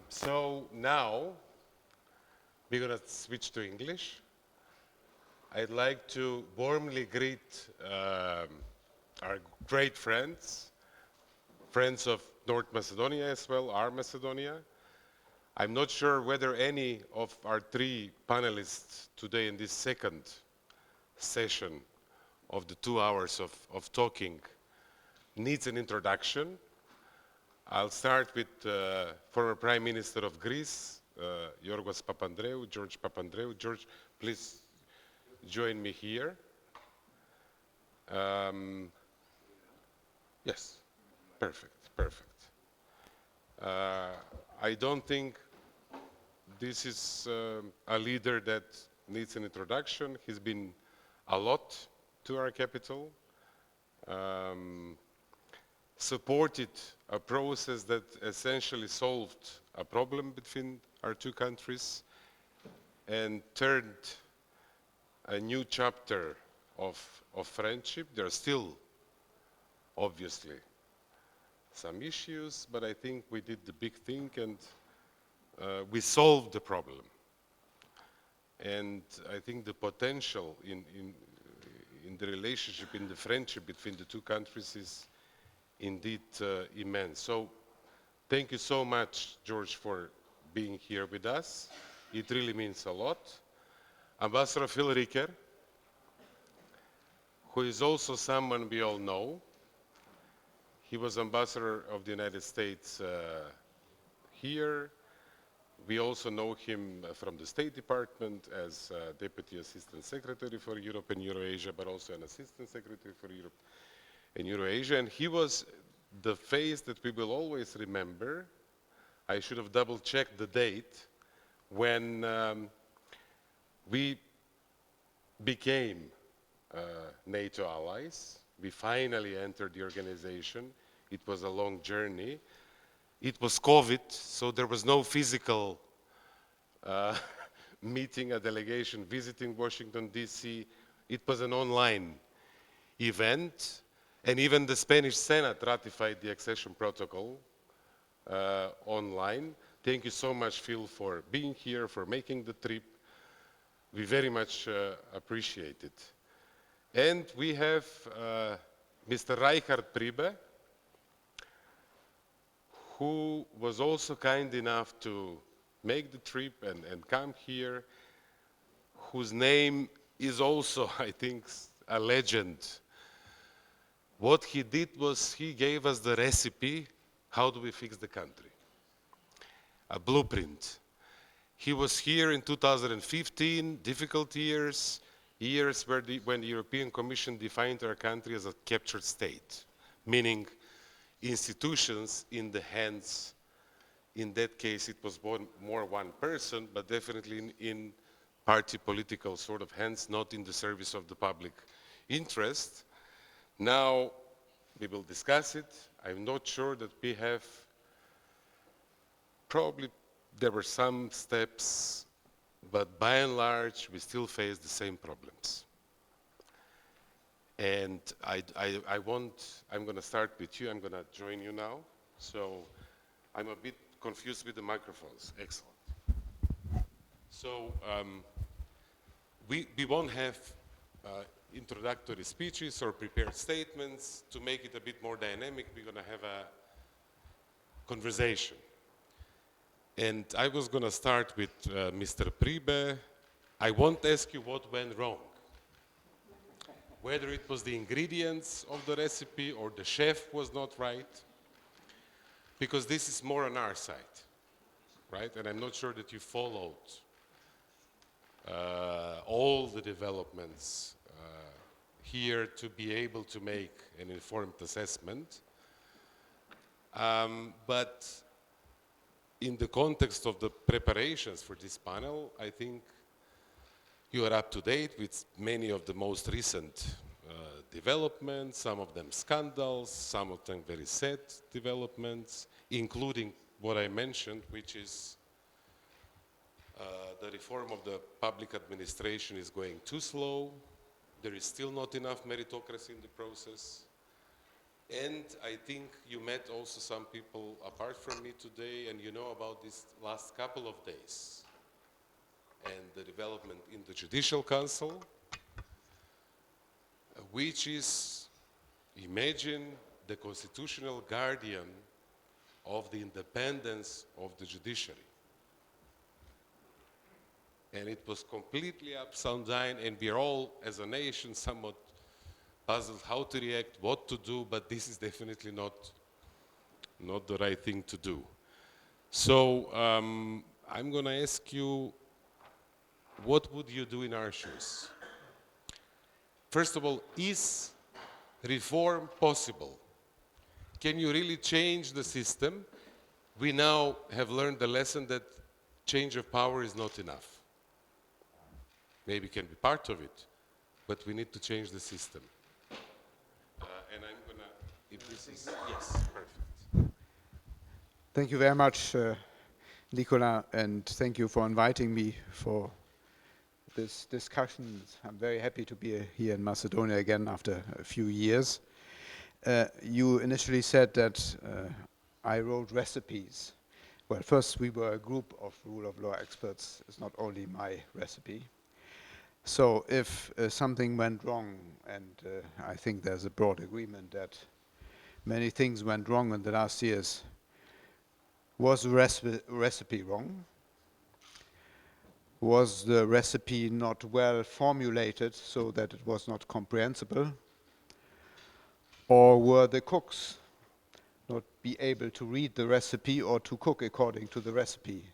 So now we're going to switch to English. I'd like to warmly greet our great friends of North Macedonia as well, our Macedonia. I'm not sure whether any of our three panelists today in this second session of the 2 hours of talking needs an introduction. I'll start with former Prime Minister of Greece, Yorgos Papandreou, George Papandreou. George, please join me here. Yes, perfect, perfect. I don't think this is a leader that needs an introduction. He's been a lot to our capital, supported a process that essentially solved a problem between our two countries and turned a new chapter of friendship. There are still, obviously, some issues, but I think we did the big thing and we solved the problem. And I think the potential in the relationship, in the friendship between the two countries is indeed immense. So thank you so much, George, for being here with us. It really means a lot. Ambassador Phil Rikер, who is also someone we all know. He was ambassador of the United States here. We also know him from the State Department as Deputy Assistant Secretary for Europe and Eurasia, but also an Assistant Secretary for Europe and Eurasia. And he was the face that we will always remember. I should have double-checked the date when we became NATO allies. We finally entered the organization. It was a long journey. It was COVID, so there was no physical meeting, a delegation visiting Washington, D.C. It was an online event, and even the Spanish Senate ratified the accession protocol online. Thank you so much, Phil, for being here, for making the trip. We very much appreciate it. And we have Mr. Pribе, who was also kind enough to make the trip and come here, whose name is also, I think, a legend. What he did was he gave us the recipe, how do we fix the country? A blueprint. He was here in 2015, difficult years where when the European Commission defined our country as a captured state, meaning institutions in the hands, in that case it was more one person, but definitely in party political sort of hands, not in the service of the public interest. Now we will discuss it. I'm not sure that we have, probably there were some steps, but by and large we still face the same problems. And I'm going to start with you. I'm going to join you now. So I'm a bit confused with the microphones. Excellent. So we won't have introductory speeches or prepared statements. To make it a bit more dynamic, we're going to have a conversation. And I was going to start with Mr. Pribе. I won't ask you what went wrong. Whether it was the ingredients of the recipe or the chef was not right, because this is more on our side, right? And I'm not sure that you followed all the developments here to be able to make an informed assessment. But in the context of the preparations for this panel, I think you are up to date with many of the most recent developments, some of them scandals, some of them very sad developments, including what I mentioned, which is the reform of the public administration is going too slow. There is still not enough meritocracy in the process. And I think you met also some people apart from me today, and you know about this last couple of days and the development in the Judicial Council, which is, imagine, the constitutional guardian of the independence of the judiciary. And it was completely upside down, and we're all, as a nation, somewhat puzzled how to react, what to do, but this is definitely not the right thing to do. So I'm going to ask you, what would you do in our shoes? First of all, is reform possible? Can you really change the system? We now have learned the lesson that change of power is not enough. Maybe it can be part of it, but we need to change the system. And I'm gonna, if this is, yes, perfect. Thank you very much, Nicola, and thank you for inviting me for this discussion. I'm very happy to be here in Macedonia again after a few years. You initially said that I wrote recipes. Well, first we were a group of rule of law experts. It's not only my recipe. So if something went wrong, and I think there's a broad agreement that many things went wrong in the last years, was the recipe wrong? Was the recipe not well formulated so that it was not comprehensible? Or were the cooks not be able to read the recipe or to cook according to the recipe?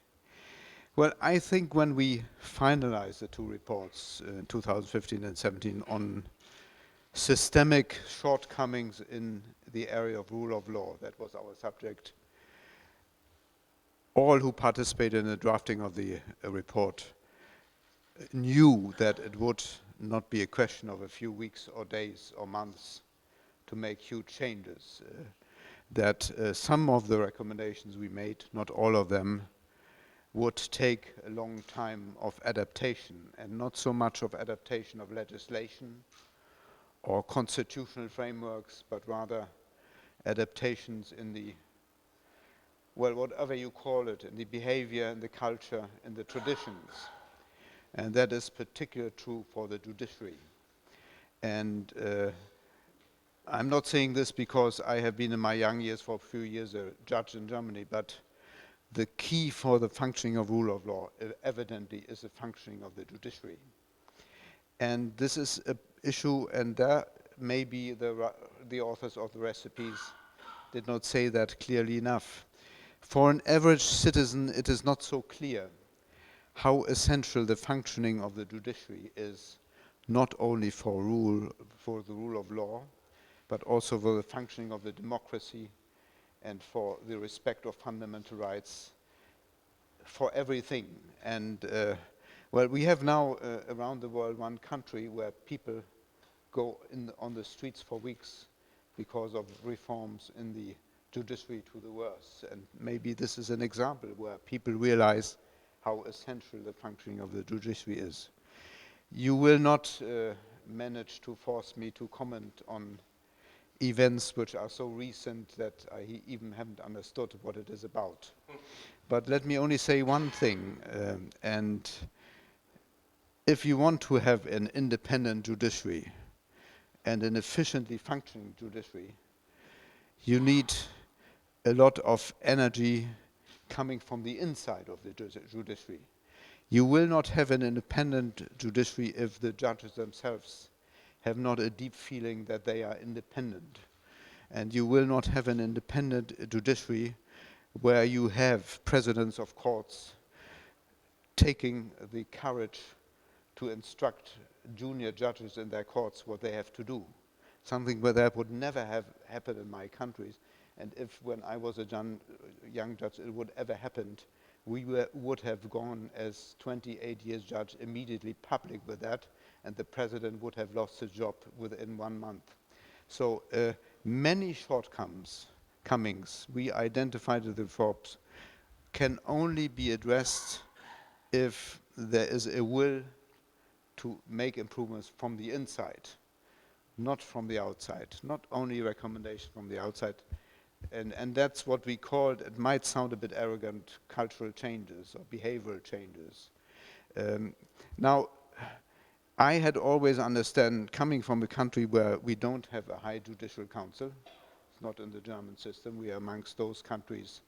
Well, I think when we finalized the two reports in 2015 and 17 on systemic shortcomings in the area of rule of law, that was our subject, all who participated in the drafting of the report knew that it would not be a question of a few weeks or days or months to make huge changes, that some of the recommendations we made, not all of them, would take a long time of adaptation, and not so much of adaptation of legislation or constitutional frameworks, but rather adaptations in the, well, whatever you call it, in the behavior, in the culture, in the traditions. And that is particularly true for the judiciary. And I'm not saying this because I have been in my young years for a few years a judge in Germany, but the key for the functioning of rule of law evidently is the functioning of the judiciary. And this is an issue, and there maybe the authors of the recipes did not say that clearly enough. For an average citizen, it is not so clear how essential the functioning of the judiciary is, not only for the rule of law, but also for the functioning of the democracy and for the respect of fundamental rights, for everything. And well, we have now around the world one country where people go on the streets for weeks because of reforms in the judiciary to the worse. And maybe this is an example where people realize how essential the functioning of the judiciary is. You will not manage to force me to comment on events which are so recent that I even haven't understood what it is about. But let me only say one thing, and if you want to have an independent judiciary and an efficiently functioning judiciary, you need a lot of energy coming from the inside of the judiciary. You will not have an independent judiciary if the judges themselves have not a deep feeling that they are independent. And you will not have an independent judiciary where you have presidents of courts taking the courage to instruct junior judges in their courts what they have to do. Something where that would never have happened in my countries. And if when I was a young judge it would ever happened, we would have gone as 28 years judge immediately public with that, and the president would have lost his job within 1 month. So many shortcomings we identified in the reforms can only be addressed if there is a will to make improvements from the inside. not from the outside, not only recommendation from the outside. And that's what we called, it might sound a bit arrogant, cultural changes or behavioral changes. Now, I had always understood, coming from a country where we don't have a high judicial council, it's not in the German system, we are amongst those countries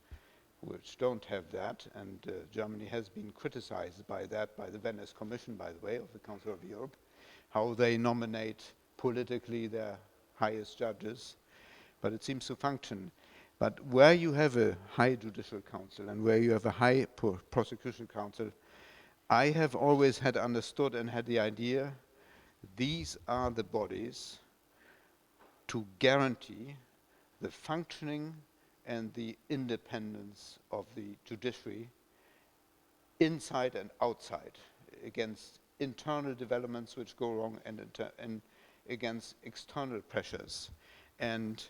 which don't have that, and Germany has been criticized by that, by the Venice Commission, by the way, of the Council of Europe, how they nominate politically their highest judges, but it seems to function. But where you have a high judicial council and where you have a high prosecution council, I have always had understood and had the idea these are the bodies to guarantee the functioning and the independence of the judiciary inside and outside against internal developments which go wrong and against external pressures. And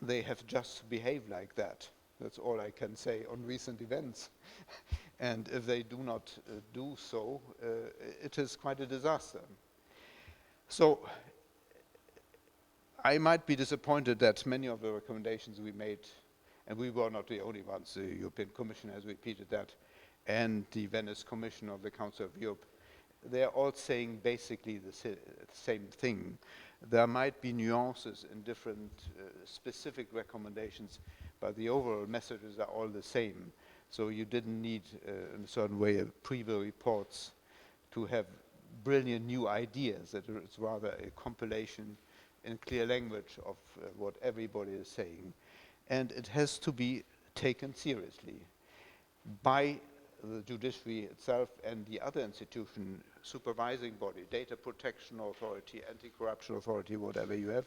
they have just behaved like that. That's all I can say on recent events. And if they do not do so, it is quite a disaster. So I might be disappointed that many of the recommendations we made, and we were not the only ones, the European Commission has repeated that, and the Venice Commission of the Council of Europe, they're all saying basically the same thing. There might be nuances in different specific recommendations, but the overall messages are all the same. So you didn't need, in a certain way, Pribе reports to have brilliant new ideas. It's rather a compilation in clear language of what everybody is saying. And it has to be taken seriously by the judiciary itself and the other institution, supervising body, data protection authority, anti-corruption authority, whatever you have.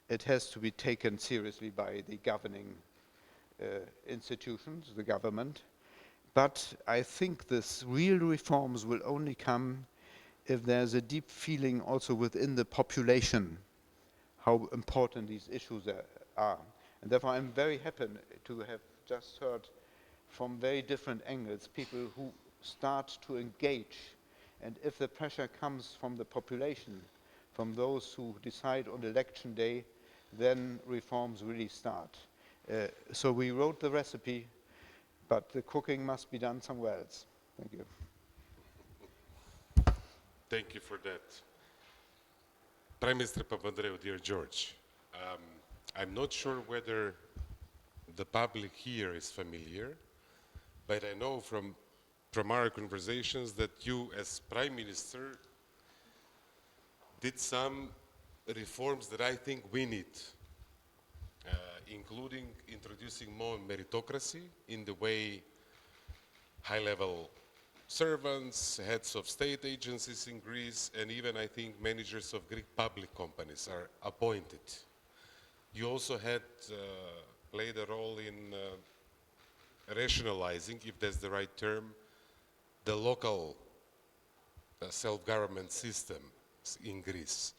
It has to be taken seriously by the governing institutions, the government. But I think this real reforms will only come if there's a deep feeling also within the population how important these issues are. And therefore I'm very happy to have just heard from very different angles people who start to engage. And if the pressure comes from the population, from those who decide on election day, then reforms really start. So we wrote the recipe, but the cooking must be done somewhere else. Thank you. Thank you for that. Prime Minister Papandreou, dear George, I'm not sure whether the public here is familiar, but I know from our conversations that you as Prime Minister did some reforms that I think we need, including introducing more meritocracy in the way high-level servants, heads of state agencies in Greece, and even I think managers of Greek public companies are appointed. You also had played a role in rationalizing, if that's the right term, the local self-government system in Greece.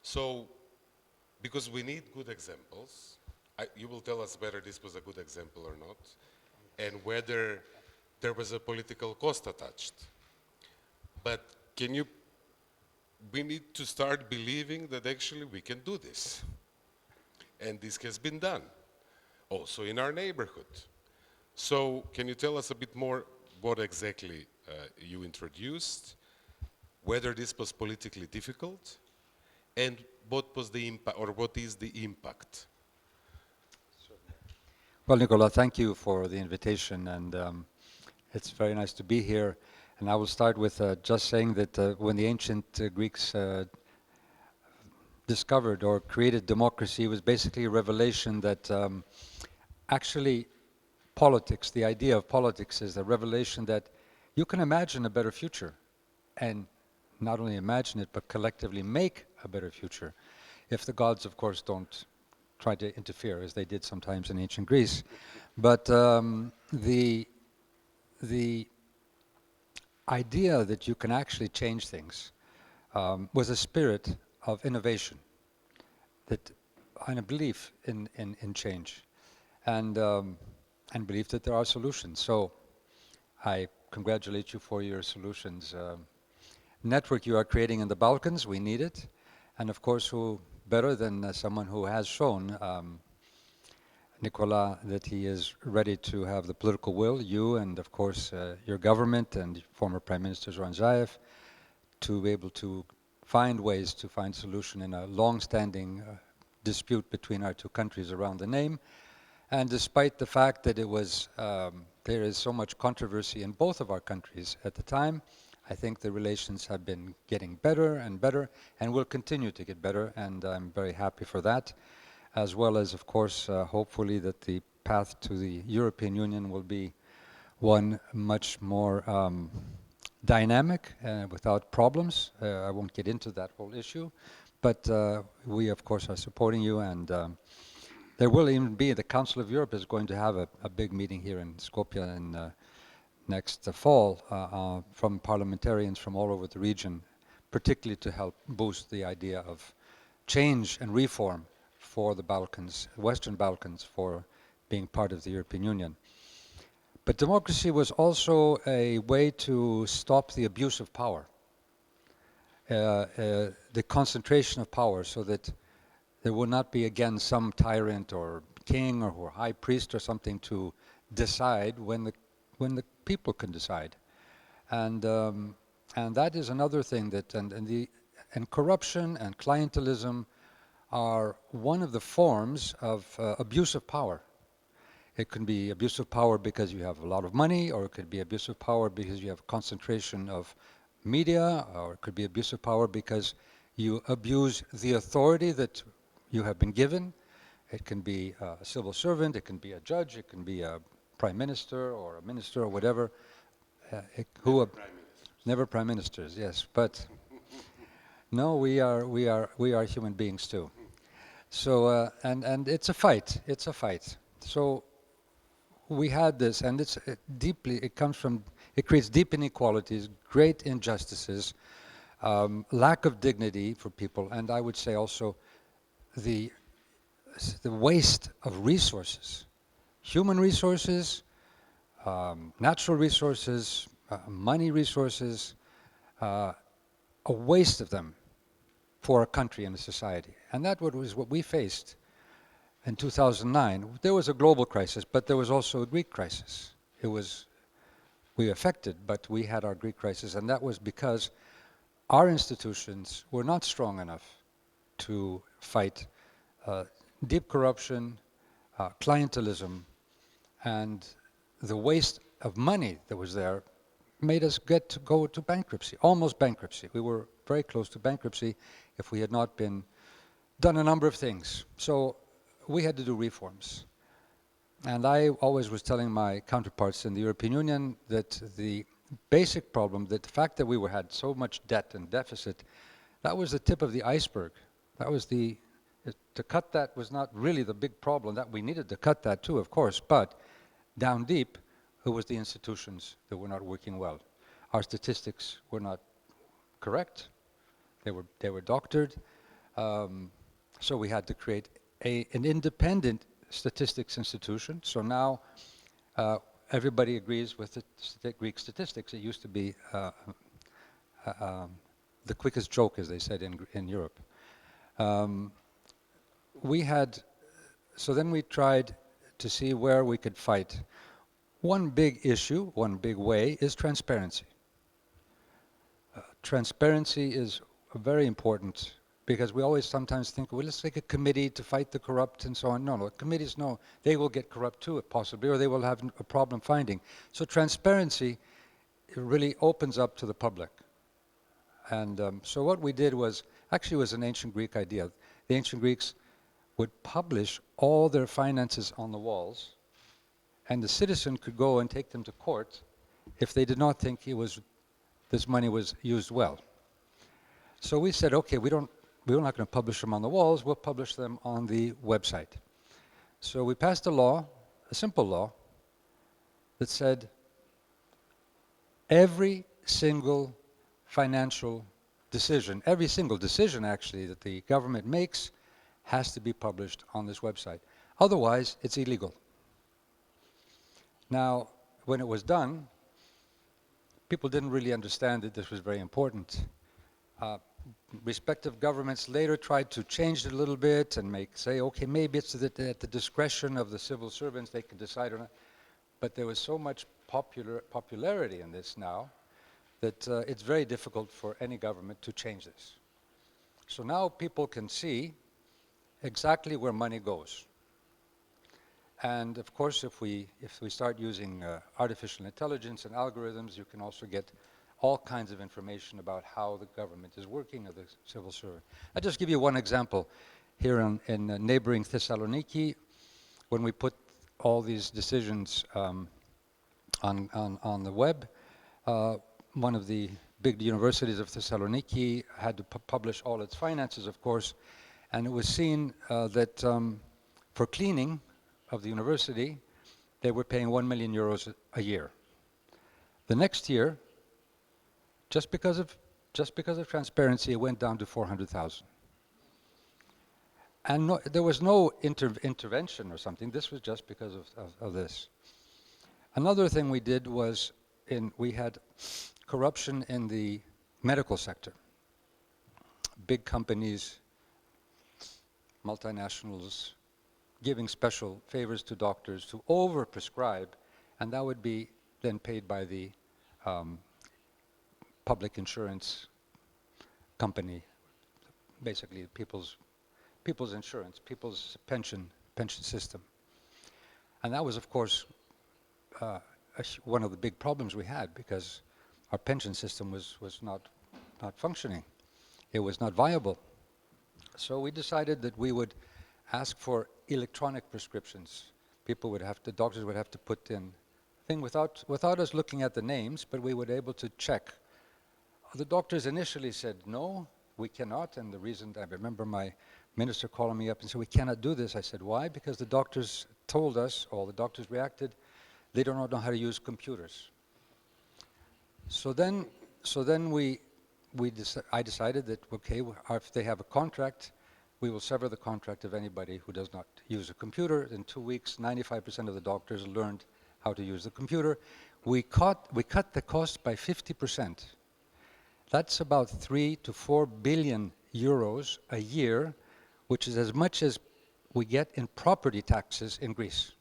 So, because we need good examples, you will tell us whether this was a good example or not, and whether there was a political cost attached. But we need to start believing that actually we can do this. And this has been done, also in our neighborhood. So can you tell us a bit more what exactly you introduced, whether this was politically difficult, and what was the impact, or what is the impact? Well, Nicola, thank you for the invitation, and it's very nice to be here. And I will start with just saying that when the ancient Greeks discovered or created democracy, it was basically a revelation that actually politics, the idea of politics, is a revelation that you can imagine a better future, and not only imagine it, but collectively make a better future, if the gods, of course, don't try to interfere, as they did sometimes in ancient Greece. But the idea that you can actually change things was a spirit of innovation, and a belief in change, and belief that there are solutions. So I congratulate you for your solutions. Network you are creating in the Balkans, we need it. And of course, who better than someone who has shown, Nicolas, that he is ready to have the political will, you and of course your government and former Prime Minister Zoran Zaev, to be able to find ways to find solution in a long-standing dispute between our two countries around the name. And despite the fact that it was, there is so much controversy in both of our countries at the time, I think the relations have been getting better and better and will continue to get better, and I'm very happy for that, as well as, of course, hopefully that the path to the European Union will be one much more dynamic without problems. I won't get into that whole issue, but we, of course, are supporting you, and there will even be, the Council of Europe is going to have a big meeting here in Skopje in next fall from parliamentarians from all over the region, particularly to help boost the idea of change and reform for the Balkans, Western Balkans, for being part of the European Union. But democracy was also a way to stop the abuse of power, the concentration of power, so that there will not be again some tyrant or king or high priest or something to decide when the people can decide. And that is another thing that, and corruption and clientelism are one of the forms of abuse of power. It can be abuse of power because you have a lot of money, or it could be abuse of power because you have concentration of media, or it could be abuse of power because you abuse the authority that you have been given. It can be a civil servant, it can be a judge, it can be a prime minister or a minister or whatever. Never prime ministers, yes, but no, we are human beings too. So and it's a fight. It's a fight. So we had this, and it creates deep inequalities, great injustices, lack of dignity for people, and I would say also the waste of resources, human resources, natural resources, money resources, a waste of them for a country and a society. And that was what we faced in 2009. There was a global crisis, but there was also a Greek crisis. We affected, but we had our Greek crisis, and that was because our institutions were not strong enough to fight deep corruption, clientelism, and the waste of money that was there made us go to bankruptcy, almost bankruptcy. We were very close to bankruptcy if we had not done a number of things. So we had to do reforms. And I always was telling my counterparts in the European Union that the basic problem, that the fact that we had so much debt and deficit, that was the tip of the iceberg. That was to cut that was not really the big problem. That we needed to cut that too, of course, but down deep, it was the institutions that were not working well. Our statistics were not correct. They were doctored. So we had to create an independent statistics institution. So now everybody agrees with the Greek statistics. It used to be the quickest joke, as they said in Europe. So then we tried to see where we could fight. One big issue, one big way, is transparency. Transparency is very important, because we always sometimes think, well, let's make a committee to fight the corrupt and so on. No, committees, no, they will get corrupt too, possibly, or they will have a problem finding. So transparency, it really opens up to the public. And so what we did was an ancient Greek idea. The ancient Greeks would publish all their finances on the walls, and the citizen could go and take them to court if they did not think this money was used well. So we said, okay, we're not going to publish them on the walls, we'll publish them on the website. So we passed a simple law, that said every single financial decision, every single decision actually that the government makes has to be published on this website. Otherwise, it's illegal. Now, when it was done, people didn't really understand that this was very important. respective governments later tried to change it a little bit and say, okay, maybe it's at the discretion of the civil servants, they can decide on it. But there was so much popularity in this now that it's very difficult for any government to change this. So now people can see exactly where money goes. And of course, if we start using artificial intelligence and algorithms, you can also get all kinds of information about how the government is working or the civil servant. I'll just give you one example. Here in neighboring Thessaloniki, when we put all these decisions on the web, one of the big universities of Thessaloniki had to publish all its finances, of course, and it was seen that for cleaning of the university, they were paying 1 million euros a year. The next year, just because of transparency, it went down to 400,000. And there was no intervention or something. This was just because of this. Another thing we did was we had corruption in the medical sector. Big companies, multinationals, giving special favors to doctors to overprescribe, and that would be then paid by the public insurance company, basically people's insurance, people's pension system. And that was, of course, one of the big problems we had, because our pension system was not functioning. It was not viable. So we decided that we would ask for electronic prescriptions. Doctors would have to put in thing without us looking at the names, but we would be able to check. The doctors initially said, no, we cannot, and the reason, I remember my minister calling me up and said, we cannot do this. I said, why? Because the doctors told us, all the doctors reacted, they do not know how to use computers. So then I decided that, okay, if they have a contract, we will sever the contract of anybody who does not use a computer. In 2 weeks, 95% of the doctors learned how to use the computer. We cut the cost by 50%. That's about 3 to 4 billion euros a year, which is as much as we get in property taxes in Greece.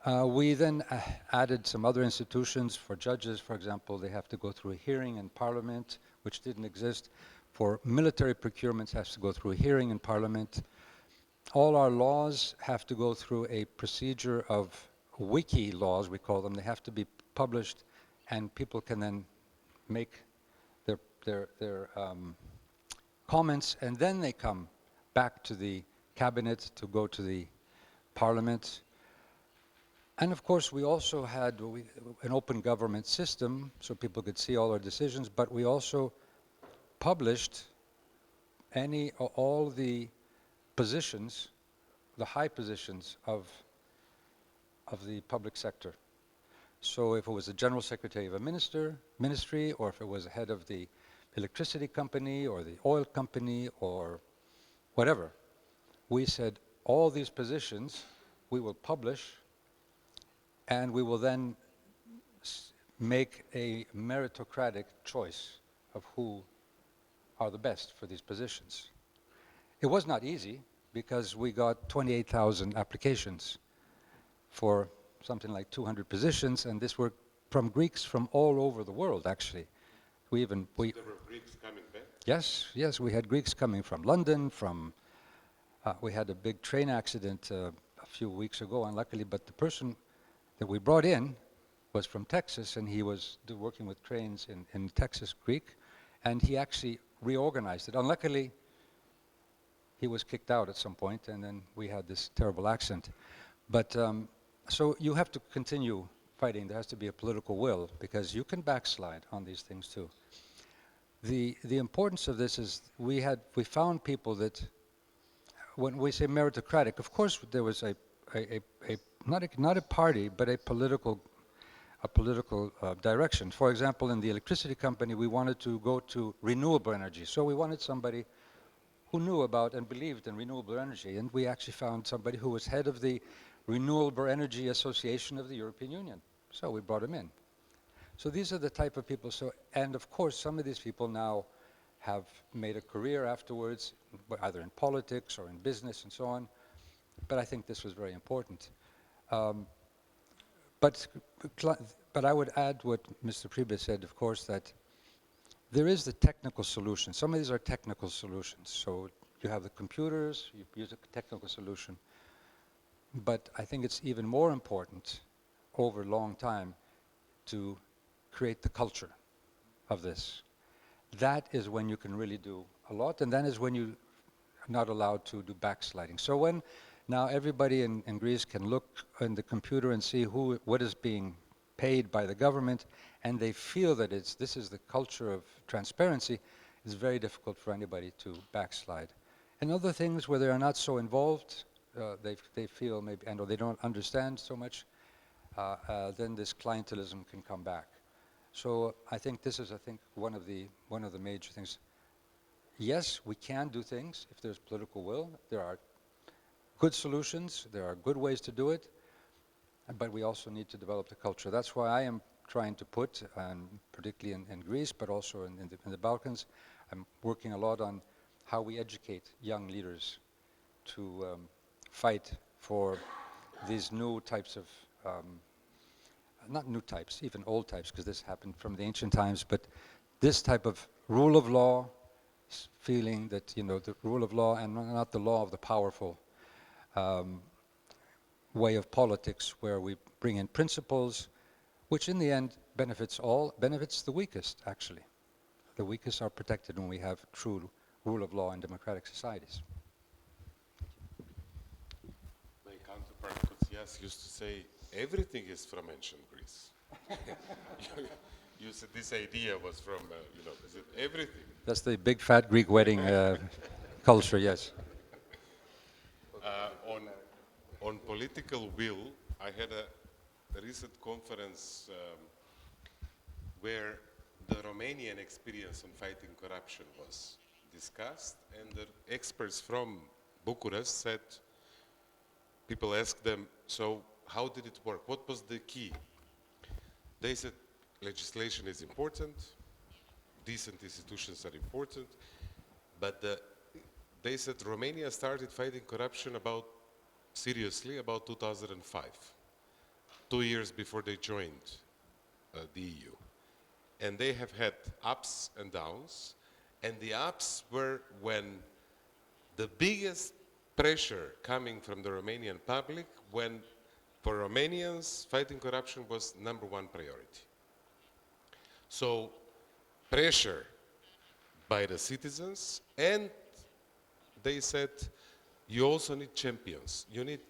We then added some other institutions for judges. For example, they have to go through a hearing in Parliament, which didn't exist. For military procurements, has to go through a hearing in Parliament. All our laws have to go through a procedure of wiki laws, we call them. They have to be published, and people can then make their comments, and then they come back to the cabinet to go to the Parliament. And of course, we also had an open government system, so people could see all our decisions, but we also published all the positions, the high positions of the public sector. So if it was the general secretary of a ministry, or if it was the head of the electricity company or the oil company or whatever, we said all these positions we will publish, and we will then make a meritocratic choice of who are the best for these positions. It was not easy, because we got 28,000 applications for something like 200 positions, and this were from Greeks from all over the world, actually. There were Greeks coming back? Yes, we had Greeks coming from London, we had a big train accident a few weeks ago, unluckily, but the person that we brought in was from Texas, and he was working with trains in Texas, Greek, and he actually reorganized it. Unluckily, he was kicked out at some point, and then we had this terrible accident. But so you have to continue fighting. There has to be a political will, because you can backslide on these things too. The importance of this is we found people that, when we say meritocratic, of course there was not a party, but a political direction. For example, in the electricity company, we wanted to go to renewable energy. So we wanted somebody who knew about and believed in renewable energy, and we actually found somebody who was head of the Renewable Energy Association of the European Union. So we brought him in. So these are the type of people. So, and of course, some of these people now have made a career afterwards, either in politics or in business and so on. But I think this was very important. But I would add what Mr. Pribbe said, of course, that there is the technical solution. Some of these are technical solutions. So you have the computers, you use a technical solution. But I think it's even more important over a long time to create the culture of this. That is when you can really do a lot, and that is when you are not allowed to do backsliding. So when now everybody in Greece can look in the computer and see what is being paid by the government, and they feel that this is the culture of transparency, it's very difficult for anybody to backslide. And other things where they are not so involved, they feel maybe, or they don't understand so much, then this clientelism can come back. So I think this is, one of the major things. Yes, we can do things if there's political will. There are good solutions. There are good ways to do it. But we also need to develop the culture. That's why I am trying to put, particularly in Greece, but also in the Balkans, I'm working a lot on how we educate young leaders to fight for these new types of not new types, even old types, because this happened from the ancient times, but this type of rule of law, feeling that, the rule of law and not the law of the powerful way of politics where we bring in principles, which in the end benefits the weakest, actually. The weakest are protected when we have true rule of law in democratic societies. My counterpart Koutsias used to say, everything is from ancient Greece. You said this idea was from, is it everything? That's the big fat Greek wedding culture, yes. On political will, I had a recent conference where the Romanian experience on fighting corruption was discussed, and the experts from Bucharest said, people asked them, so how did it work? What was the key? They said, legislation is important, decent institutions are important, but they said Romania started fighting corruption seriously about 2005, 2 years before they joined the EU. And they have had ups and downs, and the ups were when the biggest pressure coming from the Romanian public, when for Romanians, fighting corruption was #1 priority. So pressure by the citizens, and they said, you also need champions. You need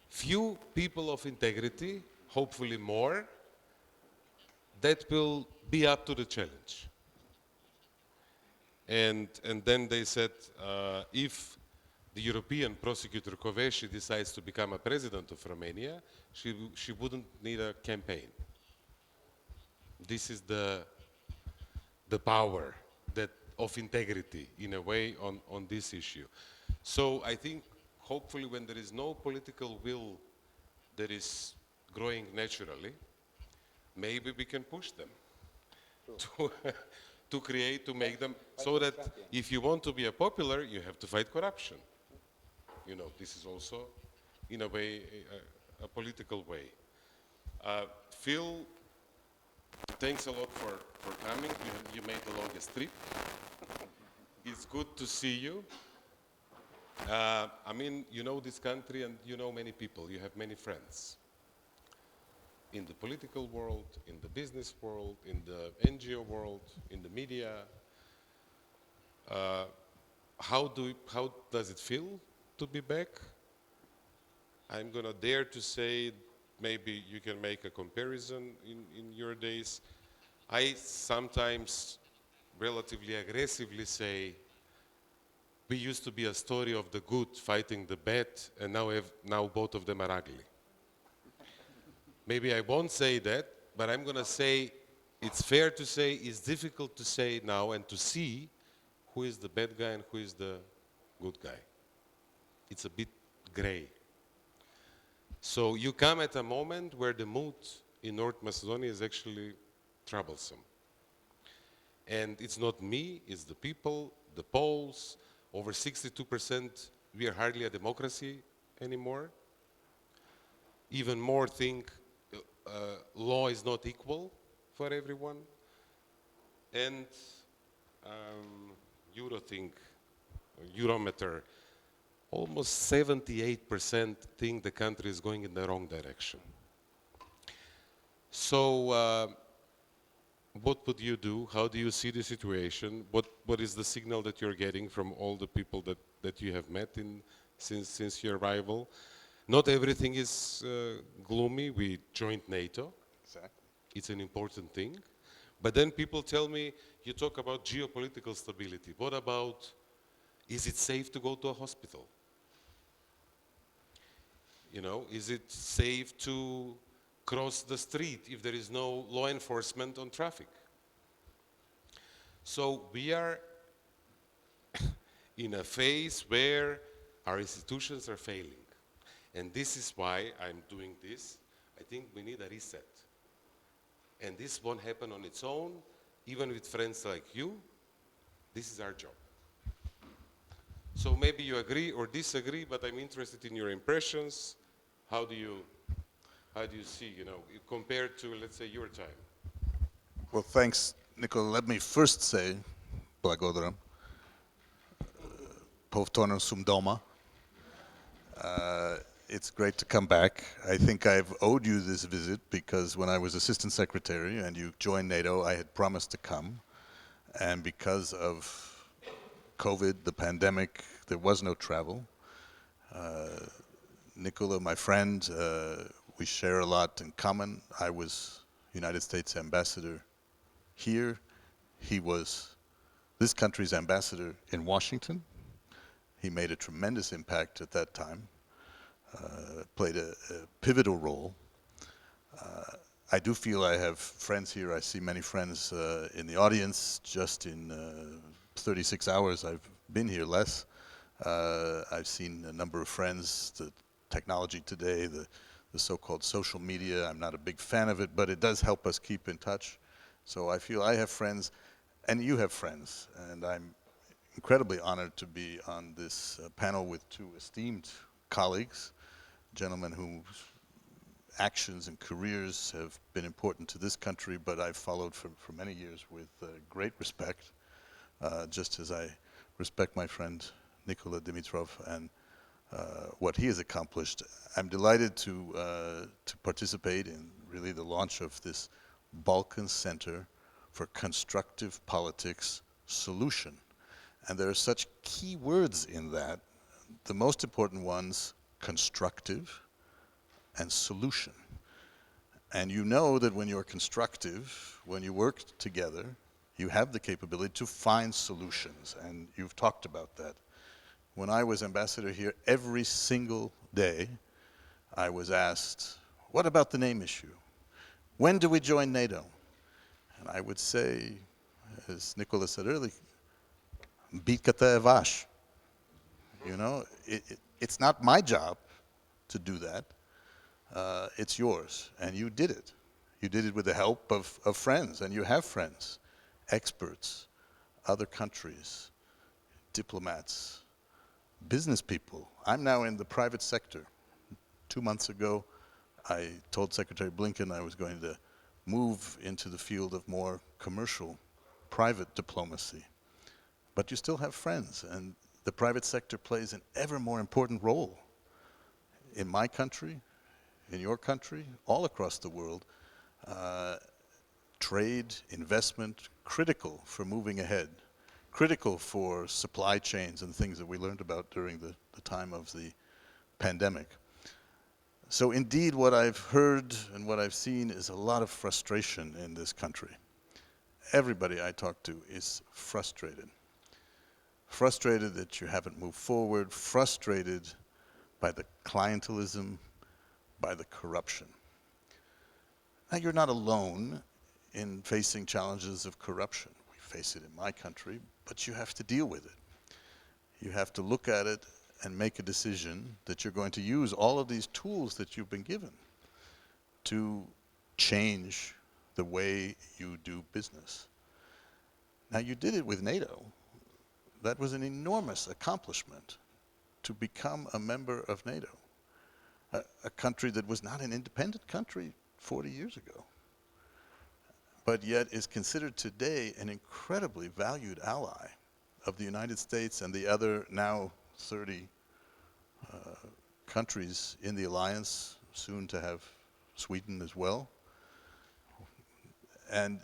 few people of integrity, hopefully more, that will be up to the challenge. And then they said, if the European prosecutor Kövesi decides to become a president of Romania, she wouldn't need a campaign. This is the power of integrity, in a way, on this issue. So I think, hopefully, when there is no political will that is growing naturally, maybe we can push them to make them, so that if you want to be a popular, you have to fight corruption. This is also, in a way, a political way. Phil, thanks a lot for coming. You made the longest trip. It's good to see you. You know this country and you know many people. You have many friends in the political world, in the business world, in the NGO world, in the media. How does it feel to be back? I'm going to dare to say, maybe you can make a comparison in your days. I sometimes relatively aggressively say, we used to be a story of the good fighting the bad, and now both of them are ugly. Maybe I won't say that, but I'm going to say, it's fair to say, it's difficult to say now and to see who is the bad guy and who is the good guy. It's a bit gray. So you come at a moment where the mood in North Macedonia is actually troublesome. And it's not me, it's the people, the polls. Over 62%, we are hardly a democracy anymore. Even more think law is not equal for everyone. And Eurometer, almost 78% think the country is going in the wrong direction. So what would you do? How do you see the situation? What is the signal that you're getting from all the people that you have met since your arrival? Not everything is gloomy. We joined NATO. Exactly. It's an important thing. But then people tell me, you talk about geopolitical stability. What about, is it safe to go to a hospital? You know, is it safe to cross the street if there is no law enforcement on traffic? So we are in a phase where our institutions are failing. And this is why I'm doing this. I think we need a reset. And this won't happen on its own, even with friends like you. This is our job. So maybe you agree or disagree, but I'm interested in your impressions. How do you see, compared to, let's say, your time? Well, thanks, Nikola. Let me first say, Blagodaram, Povtorno sum doma. It's great to come back. I think I've owed you this visit because when I was assistant secretary and you joined NATO, I had promised to come. And because of COVID, the pandemic, there was no travel. Nikola, my friend, we share a lot in common. I was United States ambassador here. He was this country's ambassador in Washington. He made a tremendous impact at that time. Played a pivotal role. I do feel I have friends here. I see many friends in the audience. Just in 36 hours I've been here, less. I've seen a number of friends. The technology today, the so-called social media, I'm not a big fan of it, but it does help us keep in touch. So I feel I have friends, and you have friends, and I'm incredibly honored to be on this panel with two esteemed colleagues, gentlemen whose actions and careers have been important to this country, but I've followed for many years with great respect, just as I respect my friend Nikola Dimitrov and what he has accomplished. I'm delighted to participate in really the launch of this Balkan Center for Constructive Politics Solution. And there are such key words in that, the most important ones, constructive and solution. And you know that when you're constructive, when you work together, you have the capability to find solutions, and you've talked about that. When I was ambassador here, every single day I was asked, what about the name issue? When do we join NATO? And I would say, as Nikola said earlier, bitkite vaš. You know, it's not my job to do that. It's yours, and you did it. You did it with the help of friends, and you have friends, experts, other countries, diplomats, business people. I'm now in the private sector. 2 months ago, I told Secretary Blinken I was going to move into the field of more commercial, private diplomacy. But you still have friends, and the private sector plays an ever more important role in my country, in your country, all across the world. Trade, investment, critical for moving ahead, critical for supply chains and things that we learned about during the time of the pandemic. So indeed, what I've heard and what I've seen is a lot of frustration in this country. Everybody I talk to is frustrated. Frustrated that you haven't moved forward, frustrated by the clientelism, by the corruption. Now, you're not alone in facing challenges of corruption. We face it in my country, but you have to deal with it. You have to look at it and make a decision that you're going to use all of these tools that you've been given to change the way you do business. Now, you did it with NATO. That was an enormous accomplishment to become a member of NATO, a country that was not an independent country 40 years ago, but yet is considered today an incredibly valued ally of the United States and the other now 30 countries in the alliance, soon to have Sweden as well. And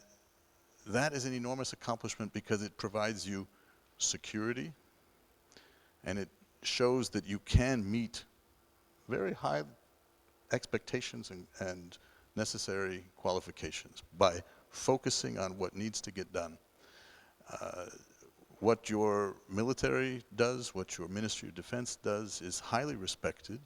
that is an enormous accomplishment because it provides you security, and it shows that you can meet very high expectations and necessary qualifications by focusing on what needs to get done. What your military does, what your Ministry of Defense does, is highly respected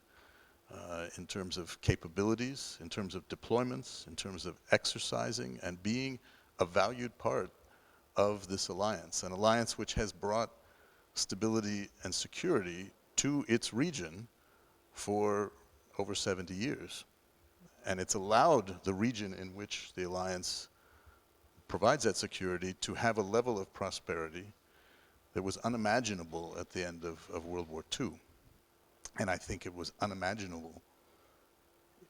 in terms of capabilities, in terms of deployments, in terms of exercising and being a valued part of this alliance, an alliance which has brought stability and security to its region for over 70 years. And it's allowed the region in which the alliance provides that security to have a level of prosperity that was unimaginable at the end of World War II. And I think it was unimaginable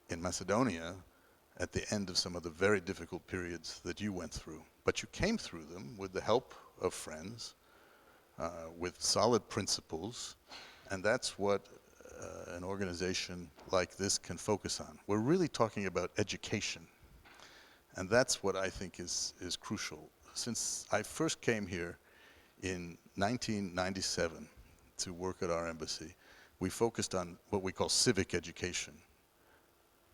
in Macedonia at the end of some of the very difficult periods that you went through. But you came through them with the help of friends, with solid principles, and that's what an organization like this can focus on. We're really talking about education, and that's what I think is crucial. Since I first came here in 1997 to work at our embassy, we focused on what we call civic education,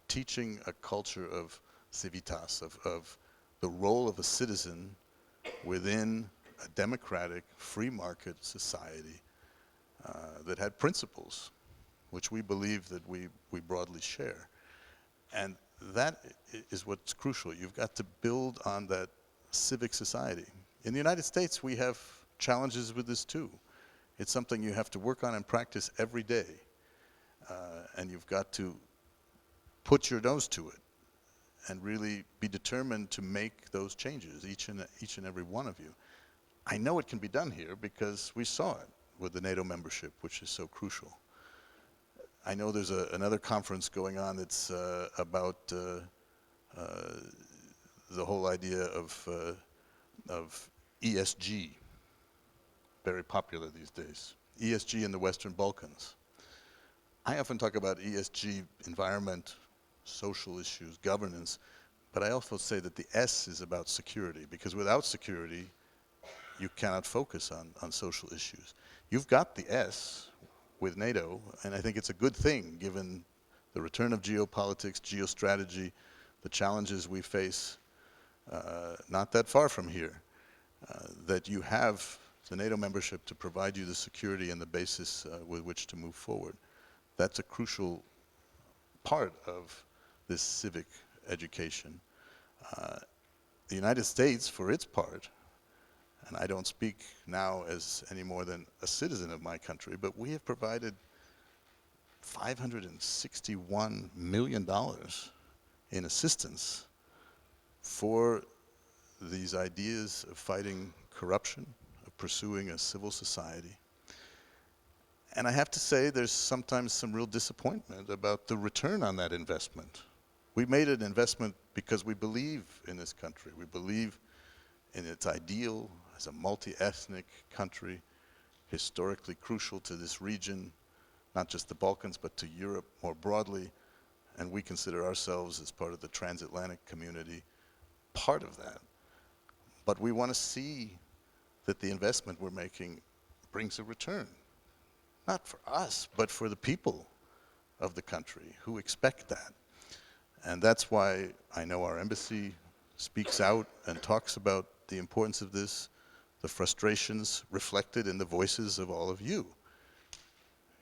teaching a culture of civitas, of the role of a citizen within a democratic, free market society that had principles, which we believe that we broadly share. And that is what's crucial. You've got to build on that civic society. In the United States, we have challenges with this too. It's something you have to work on and practice every day. And you've got to put your nose to it and really be determined to make those changes, each and every one of you. I know it can be done here because we saw it with the NATO membership, which is so crucial. I know there's another conference going on that's about the whole idea of ESG, very popular these days. ESG in the Western Balkans. I often talk about ESG, environment, social issues, governance, but I also say that the S is about security, because without security, you cannot focus on social issues. You've got the S with NATO, and I think it's a good thing given the return of geopolitics, geostrategy, the challenges we face not that far from here, that you have the NATO membership to provide you the security and the basis with which to move forward. That's a crucial part of this civic education. The United States, for its part, and I don't speak now as any more than a citizen of my country, but we have provided $561 million in assistance for these ideas of fighting corruption, of pursuing a civil society. And I have to say there's sometimes some real disappointment about the return on that investment. We made an investment because we believe in this country. We believe in its ideal as a multi-ethnic country, historically crucial to this region, not just the Balkans, but to Europe more broadly. And we consider ourselves, as part of the transatlantic community, part of that. But we want to see that the investment we're making brings a return. Not for us, but for the people of the country who expect that. And that's why I know our embassy speaks out and talks about the importance of this, the frustrations reflected in the voices of all of you.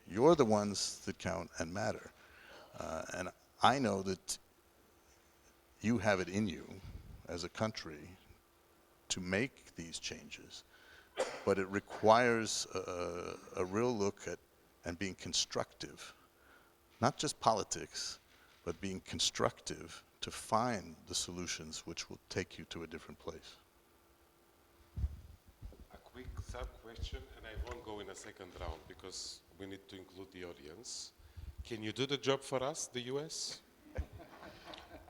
You're the ones that count and matter. And I know that you have it in you as a country to make these changes. But it requires a real look at and being constructive, not just politics, but being constructive to to find the solutions which will take you to a different place. A quick sub-question, and I won't go in a second round because we need to include the audience. Can you do the job for us, the US?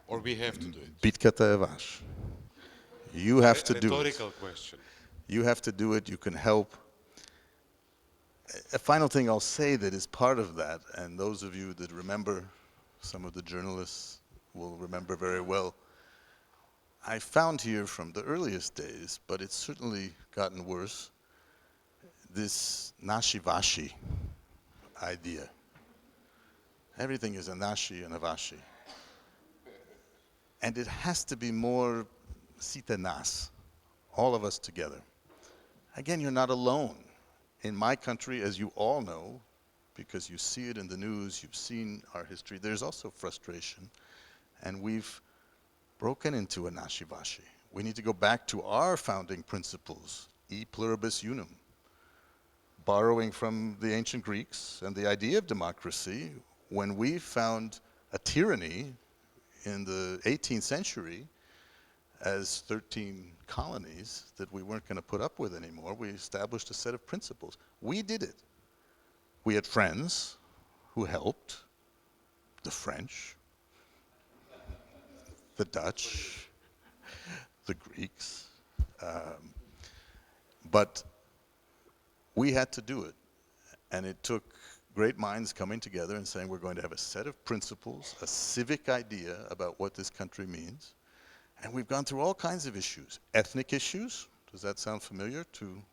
Or we have to do it? Bitkite je vaš. You have to do it. Rhetorical question. You have to do it, you can help. A final thing I'll say that is part of that, and those of you that remember, some of the journalists will remember very well, I found here from the earliest days, but it's certainly gotten worse, this nashi-vashi idea. Everything is a nashi and a vashi. And it has to be more sita nas, all of us together. Again, you're not alone. In my country, as you all know, because you see it in the news, you've seen our history, there's also frustration. And we've broken into a nashi-vashi. We need to go back to our founding principles, e pluribus unum, borrowing from the ancient Greeks and the idea of democracy. When we found a tyranny in the 18th century as 13 colonies that we weren't going to put up with anymore, we established a set of principles. We did it. We had friends who helped, the French, the Dutch, the Greeks, but we had to do it. And it took great minds coming together and saying we're going to have a set of principles, a civic idea about what this country means. And we've gone through all kinds of issues. Ethnic issues, does that sound familiar to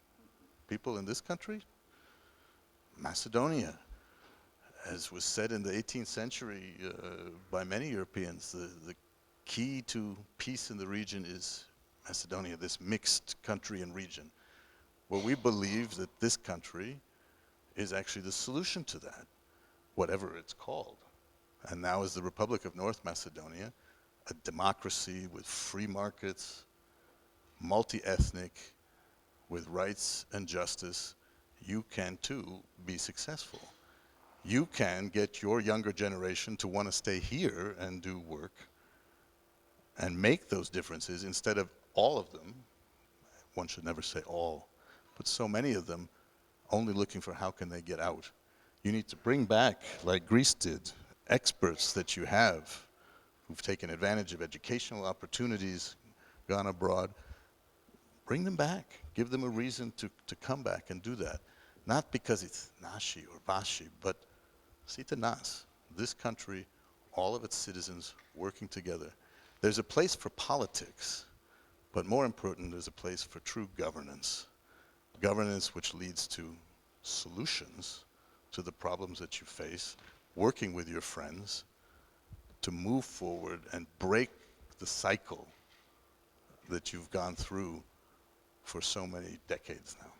people in this country? Macedonia, as was said in the 18th century by many Europeans, the key to peace in the region is Macedonia, this mixed country and region. Well, we believe that this country is actually the solution to that, whatever it's called. And now as the Republic of North Macedonia, a democracy with free markets, multi-ethnic, with rights and justice, you can too be successful. You can get your younger generation to want to stay here and do work and make those differences instead of all of them, one should never say all, but so many of them only looking for how can they get out. You need to bring back, like Greece did, experts that you have who've taken advantage of educational opportunities, gone abroad. Bring them back. Give them a reason to come back and do that. Not because it's nashi or vashi, but sita nas. This country, all of its citizens working together. There's a place for politics, but more important, there's a place for true governance. Governance which leads to solutions to the problems that you face, working with your friends to move forward and break the cycle that you've gone through for so many decades now.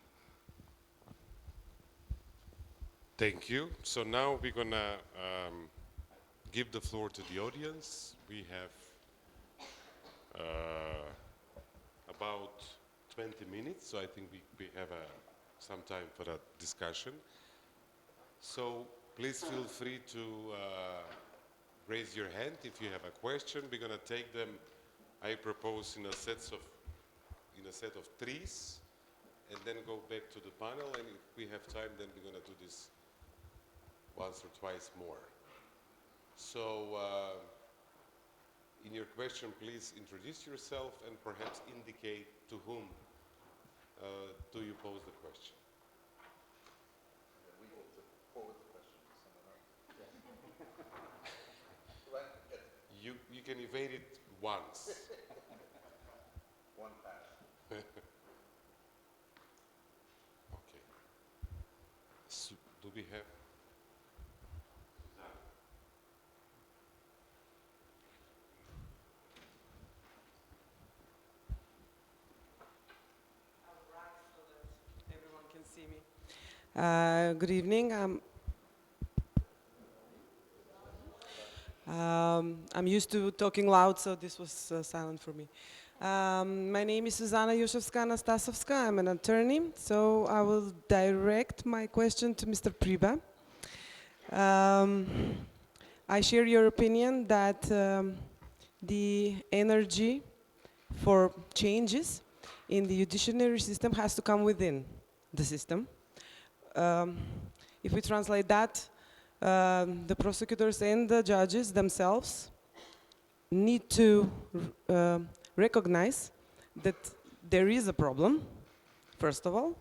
Thank you. So now we're going to give the floor to the audience. We have about 20 minutes, so I think we have some time for a discussion. So please feel free to raise your hand if you have a question. We're going to take them, I propose, in a set of threes, and then go back to the panel. And if we have time, then we're going to do this once or twice more. So in your question, please introduce yourself and perhaps indicate to whom do you pose the question. We will forward the question to someone else. You can evade it once. One pass. Okay. So, do we have? Everyone can see me. Good evening. I'm used to talking loud, so this was silent for me. My name is Zuzana Juszewska-Anastasowska. I'm an attorney, so I will direct my question to Mr. Pribе. I share your opinion that the energy for changes in the judiciary system has to come within the system. If we translate that, the prosecutors and the judges themselves need to recognize that there is a problem, first of all,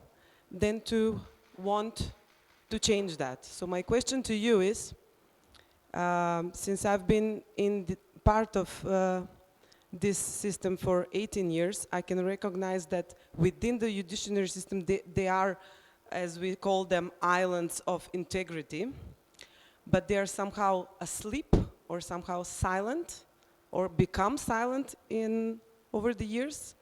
then to want to change that. So my question to you is, since I've been in the part of this system for 18 years, I can recognize that within the judiciary system, they are, as we call them, islands of integrity, but they are somehow asleep or somehow silent or become silent over the years.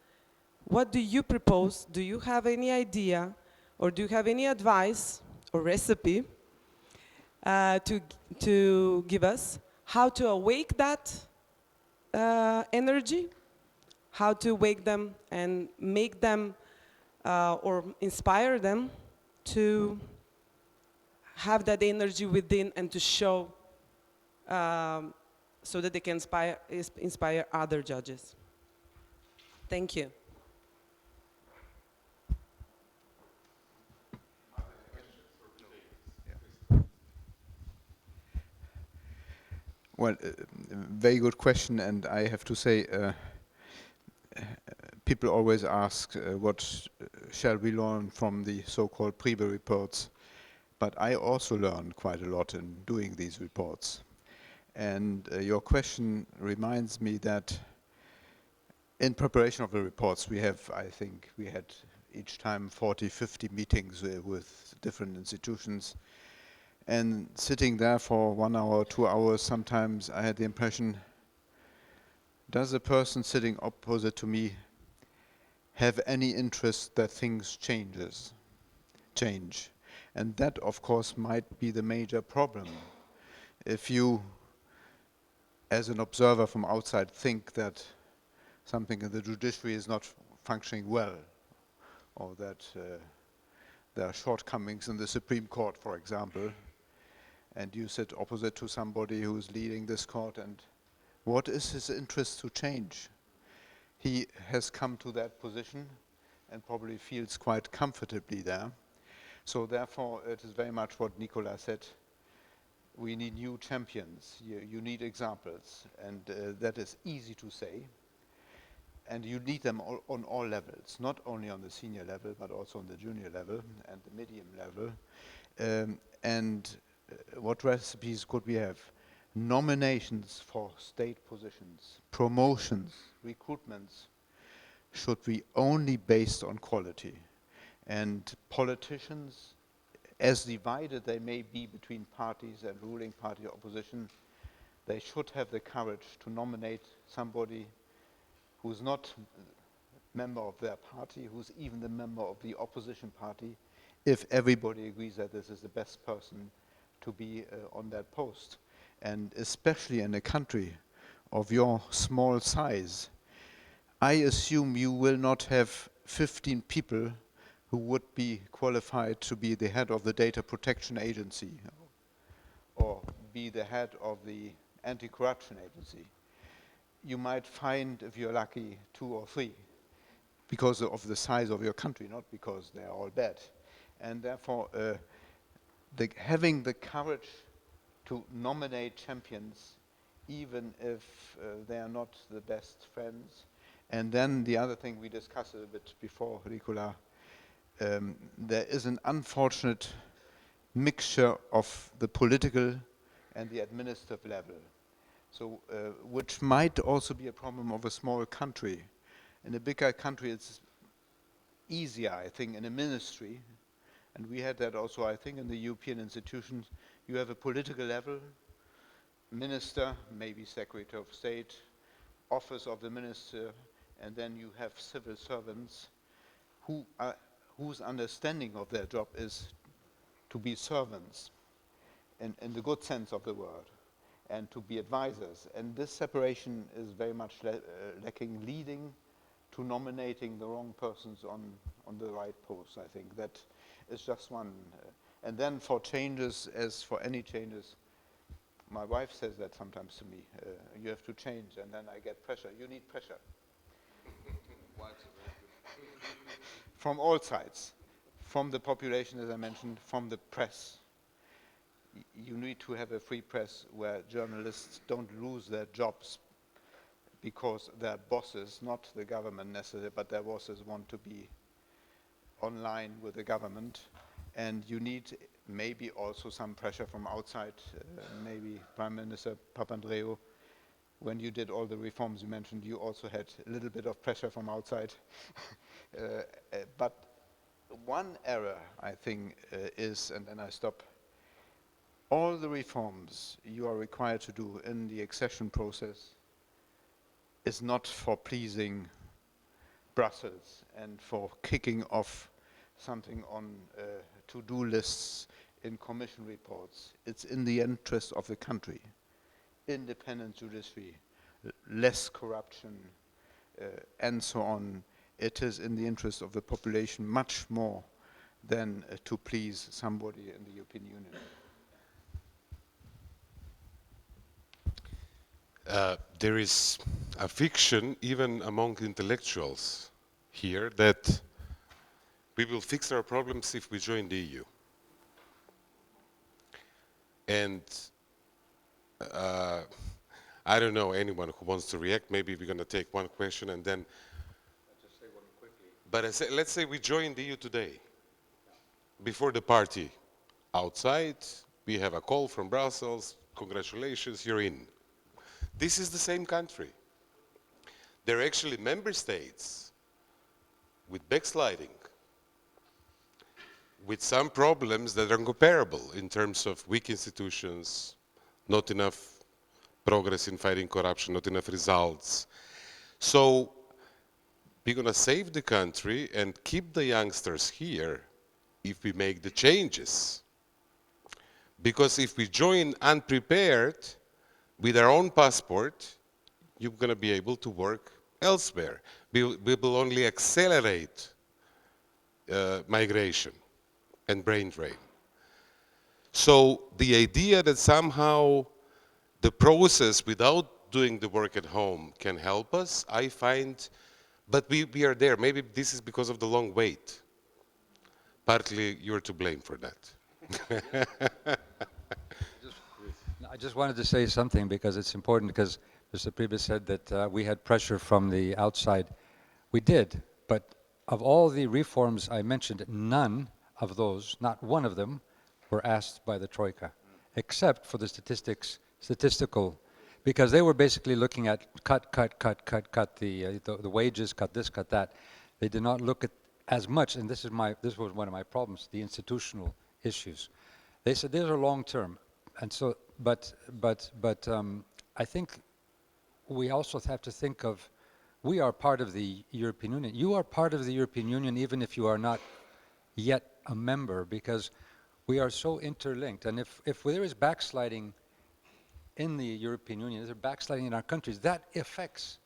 What do you propose? Do you have any idea or do you have any advice or recipe to give us how to awake that energy, how to wake them and make them or inspire them to have that energy within and to show so that they can inspire other judges? Thank you. Well, very good question, and I have to say, people always ask, what shall we learn from the so-called Pribе reports? But I also learned quite a lot in doing these reports. And your question reminds me that in preparation of the reports, we have, I think, we had each time 40, 50 meetings with different institutions. And sitting there for 1 hour, 2 hours, sometimes I had the impression, does the person sitting opposite to me have any interest that things change? And that, of course, might be the major problem. If you, as an observer from outside, think that something in the judiciary is not functioning well, or that there are shortcomings in the Supreme Court, for example, and you sit opposite to somebody who's leading this court, and what is his interest to change? He has come to that position and probably feels quite comfortably there. So therefore, it is very much what Nicola said. We need new champions. You need examples, and that is easy to say. And you need them on all levels, not only on the senior level, but also on the junior level and the medium level. What recipes could we have? Nominations for state positions, promotions, recruitments should be only based on quality. And politicians, as divided they may be between parties and ruling party opposition, they should have the courage to nominate somebody who's not a member of their party, who's even the member of the opposition party, if everybody agrees that this is the best person to be on that post. And especially in a country of your small size, I assume you will not have 15 people who would be qualified to be the head of the data protection agency or be the head of the anti-corruption agency. You might find, if you're lucky, 2 or 3 because of the size of your country, not because they're all bad. And therefore, having the courage to nominate champions, even if they are not the best friends. And then the other thing we discussed a bit before, Nicola, there is an unfortunate mixture of the political and the administrative level. So, which might also be a problem of a small country. In a bigger country, it's easier, I think, in a ministry. And we had that also, I think, in the European institutions. You have a political level, minister, maybe Secretary of State, office of the minister, and then you have civil servants whose understanding of their job is to be servants in the good sense of the word, and to be advisors. And this separation is very much lacking, leading to nominating the wrong persons on the right post. I think that is just one. And then for changes, as for any changes, My wife says that sometimes to me. You have to change, and then I get pressure. You need pressure. From all sides. From the population, as I mentioned, from the press. You need to have a free press where journalists don't lose their jobs because their bosses, not the government necessarily, but their bosses want to be online with the government. And you need maybe also some pressure from outside, maybe Prime Minister Papandreou, when you did all the reforms you mentioned, you also had a little bit of pressure from outside. But one error, I think, is, and then I stop, all the reforms you are required to do in the accession process is not for pleasing Brussels and for kicking off something on to-do lists in commission reports. It's in the interest of the country. Independent judiciary, less corruption, and so on. It is in the interest of the population much more than to please somebody in the European Union. There is a fiction, even among intellectuals here, that we will fix our problems if we join the EU. And I don't know anyone who wants to react. Maybe we're going to take one question and then. I'll just say one quickly. But let's say we join the EU today. Before the party, outside, we have a call from Brussels. Congratulations, you're in. This is the same country. There are actually member states with backsliding, with some problems that are incomparable in terms of weak institutions, not enough progress in fighting corruption, not enough results. So we're going to save the country and keep the youngsters here if we make the changes. Because if we join unprepared with our own passport, you're going to be able to work elsewhere. We will only accelerate migration and brain drain. So the idea that somehow the process without doing the work at home can help us, I find, but we are there. Maybe this is because of the long wait. Partly you're to blame for that. I just wanted to say something because it's important, because Mr. Pribbe said that we had pressure from the outside. We did, but of all the reforms I mentioned, none of those, not one of them, were asked by the Troika, except for the statistical, because they were basically looking at cut the wages, cut this, cut that. They did not look at as much, and this was one of my problems, the institutional issues. They said these are long term, and so, but I think we also have to think of, we are part of the European Union. You are part of the European Union even if you are not yet a member, because we are so interlinked. And if there is backsliding in the European Union, there's backsliding in our countries, that affects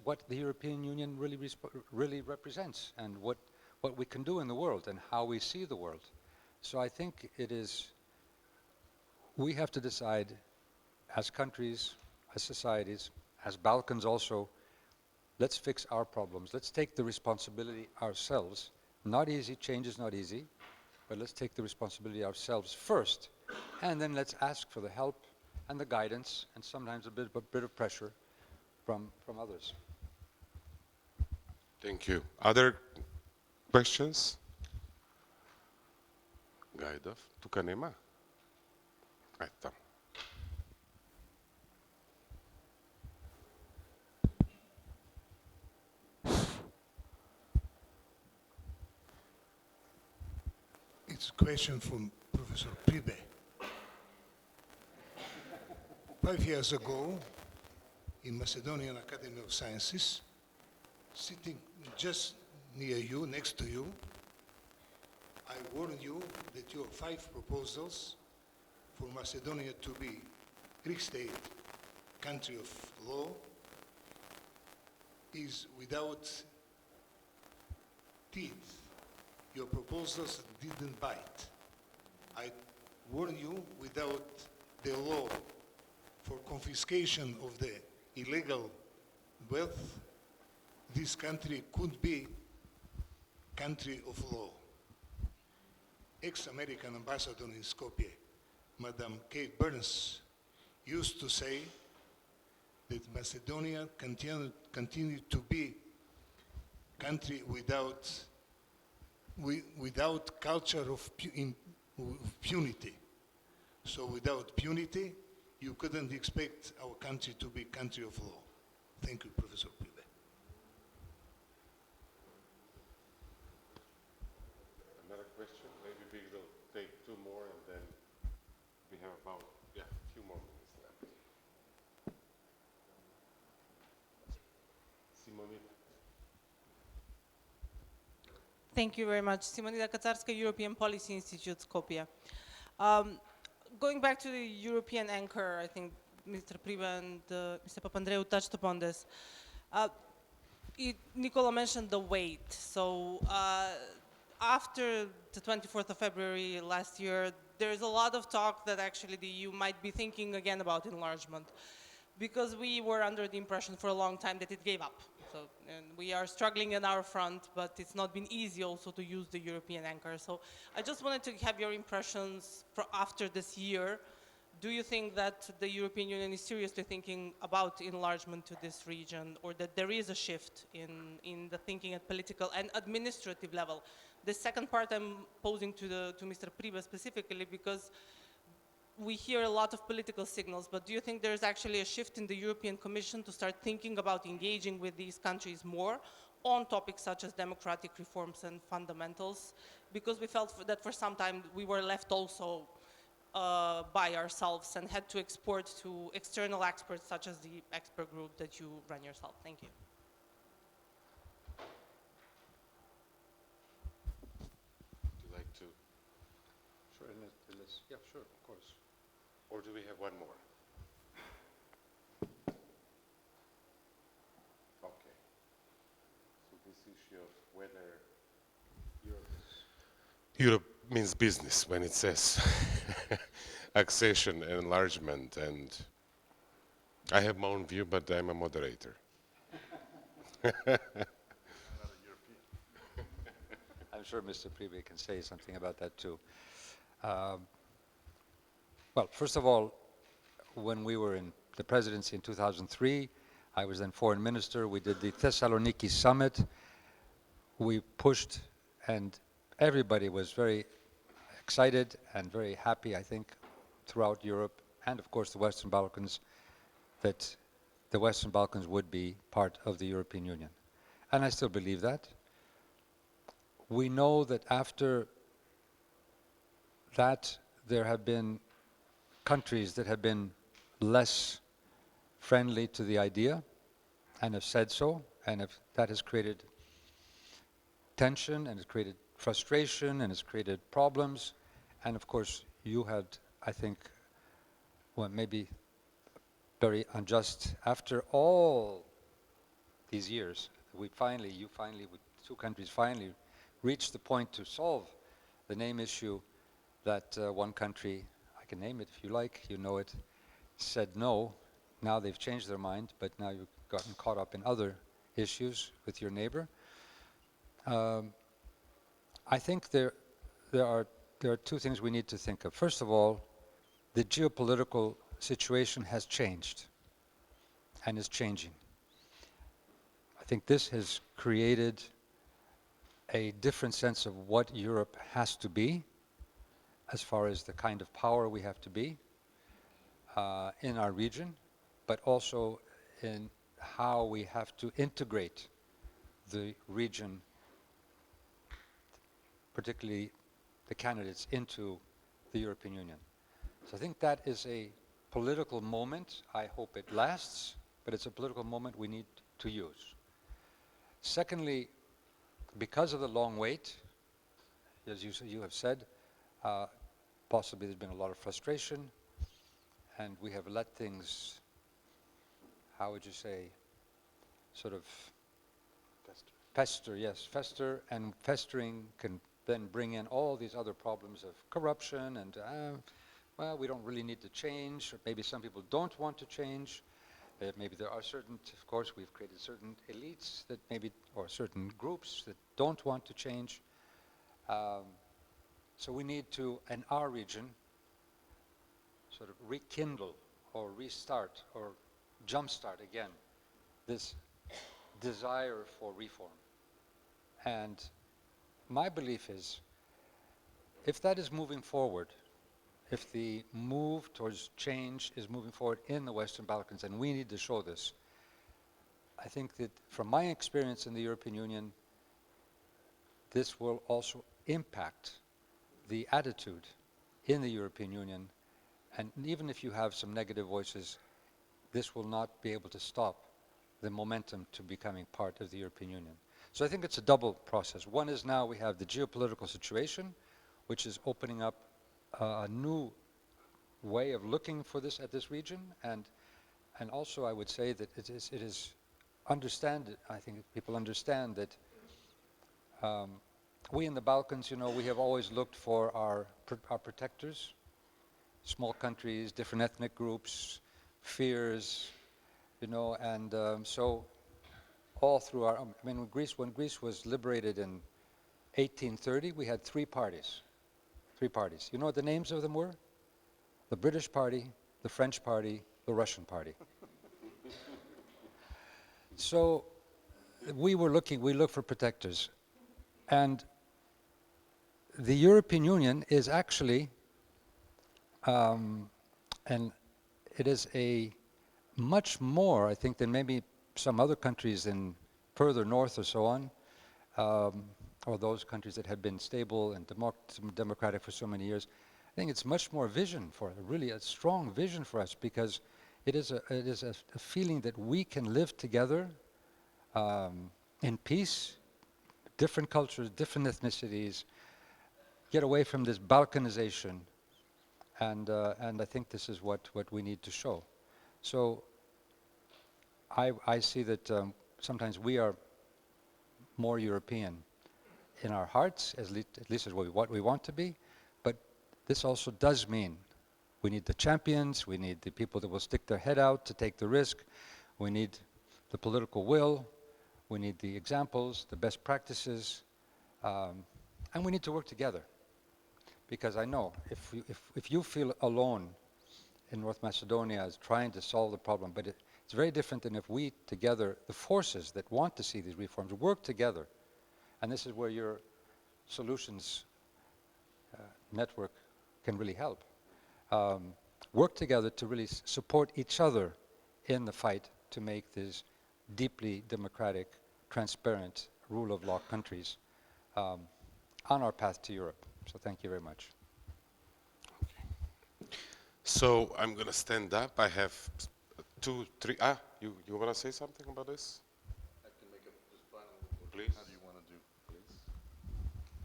what the European Union really represents, and what we can do in the world and how we see the world. So I think we have to decide as countries, as societies, as Balkans also, let's fix our problems. Let's take the responsibility ourselves. Not easy, change is not easy, but let's take the responsibility ourselves first, and then let's ask for the help and the guidance, and sometimes a bit of pressure from others. Thank you. Other questions? Gajdov, тука нема. Ето. It's a question from Professor Pribbe. 5 years ago, in Macedonian Academy of Sciences, sitting just near you, next to you, I warned you that your 5 proposals for Macedonia to be Greek state, country of law, is without teeth. Your proposals didn't bite. I warn you without the law for confiscation of the illegal wealth, this country could be country of law. Ex-American ambassador in Skopje, Madam Kate Burns, used to say that Macedonia continued to be country without culture of punity. So without punity, you couldn't expect our country to be country of law. Thank you, Professor Pribе. Another question? Maybe we will take two more and then we have about, a few more minutes left. Simonita. Thank you very much. Simonida Kacarska, European Policy Institute, Skopje. Going back to the European anchor, I think Mr. Pribbe and Mr. Papandreou touched upon this. Nicola mentioned the weight. So after the 24th of February last year, there's a lot of talk that actually the EU might be thinking again about enlargement, because we were under the impression for a long time that it gave up. So, and we are struggling on our front, but it's not been easy also to use the European anchor. So I just wanted to have your impressions after this year. Do you think that the European Union is seriously thinking about enlargement to this region, or that there is a shift in the thinking at political and administrative level? The second part I'm posing to Mr. Pribbe specifically, because we hear a lot of political signals, but do you think there's actually a shift in the European Commission to start thinking about engaging with these countries more on topics such as democratic reforms and fundamentals? Because we felt that for some time we were left also by ourselves and had to export to external experts such as the expert group that you run yourself. Thank you. Would you like to? Sure, yeah, sure, of course. Or do we have one more? Okay. So this issue of whether Europe means business when it says accession and enlargement, and I have my own view, but I'm a moderator. I'm sure Mr. Pribbe can say something about that too. Well, first of all, when we were in the presidency in 2003, I was then foreign minister. We did the Thessaloniki summit. We pushed, and everybody was very excited and very happy, I think, throughout Europe and, of course, the Western Balkans, that the Western Balkans would be part of the European Union. And I still believe that. We know that after that, there have been countries that have been less friendly to the idea and have said so, and that has created tension and has created frustration and has created problems. And of course, you had, I think, well, maybe very unjust, after all these years, you finally, with two countries finally reached the point to solve the name issue, that one country, I can name it if you like, you know it, said no. Now they've changed their mind, but now you've gotten caught up in other issues with your neighbor. I think there are two things we need to think of. First of all, the geopolitical situation has changed and is changing. I think this has created a different sense of what Europe has to be, as far as the kind of power we have to be in our region, but also in how we have to integrate the region, particularly the candidates, into the European Union. So I think that is a political moment. I hope it lasts, but it's a political moment we need to use. Secondly, because of the long wait, as you have said, possibly there's been a lot of frustration, and we have let things, how would you say, sort of fester, and festering can then bring in all these other problems of corruption and well, we don't really need to change, or maybe some people don't want to change. Maybe there are certain, of course, we've created certain elites that maybe, or certain groups that don't want to change. So we need to, in our region, sort of rekindle or restart or jumpstart again this desire for reform. And my belief is, if that is moving forward, if the move towards change is moving forward in the Western Balkans, and we need to show this, I think that from my experience in the European Union, this will also impact the attitude in the European Union. And even if you have some negative voices, this will not be able to stop the momentum to becoming part of the European Union. So I think it's a double process. One is now we have the geopolitical situation, which is opening up a new way of looking for this at this region, and also I would say that it is understand. I think people understand that we in the Balkans, you know, we have always looked for our protectors, small countries, different ethnic groups, fears, you know, and so all through our. I mean, when Greece was liberated in 1830, we had three parties. Three parties. You know what the names of them were? The British Party, the French Party, the Russian Party. So we looked for protectors. And the European Union is actually, and it is a much more, I think, than maybe some other countries in further north or so on, or those countries that have been stable and democratic for so many years. I think it's much more vision for really a strong vision for us, because it is a feeling that we can live together in peace, different cultures, different ethnicities, get away from this balkanization, and I think this is what we need to show. So I see that sometimes we are more European in our hearts, at least as what we want to be, but this also does mean we need the champions, we need the people that will stick their head out to take the risk, we need the political will, we need the examples, the best practices, and we need to work together. Because I know if you feel alone in North Macedonia as trying to solve the problem, but it's very different than if we together, the forces that want to see these reforms, work together. And this is where your solutions network can really help. Work together to really support each other in the fight to make these deeply democratic, transparent, rule of law countries on our path to Europe. So thank you very much. So I'm going to stand up. I have 2, 3. You want to say something about this? I can make this final. Please. How do you want to do? Please.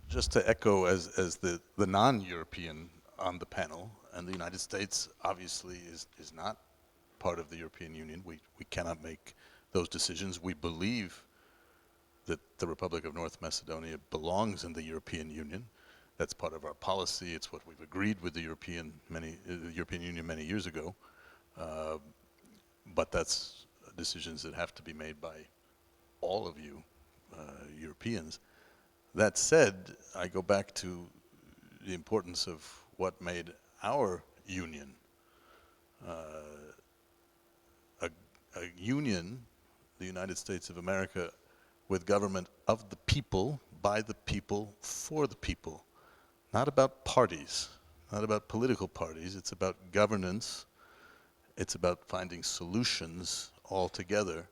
Just to echo as the non-European on the panel, and the United States obviously is not part of the European Union. We cannot make those decisions. We believe that the Republic of North Macedonia belongs in the European Union. That's part of our policy. It's what we've agreed with the European Union many years ago. But that's decisions that have to be made by all of you Europeans. That said, I go back to the importance of what made our union a union, the United States of America, with government of the people, by the people, for the people. Not about parties, not about political parties. It's about governance. It's about finding solutions all together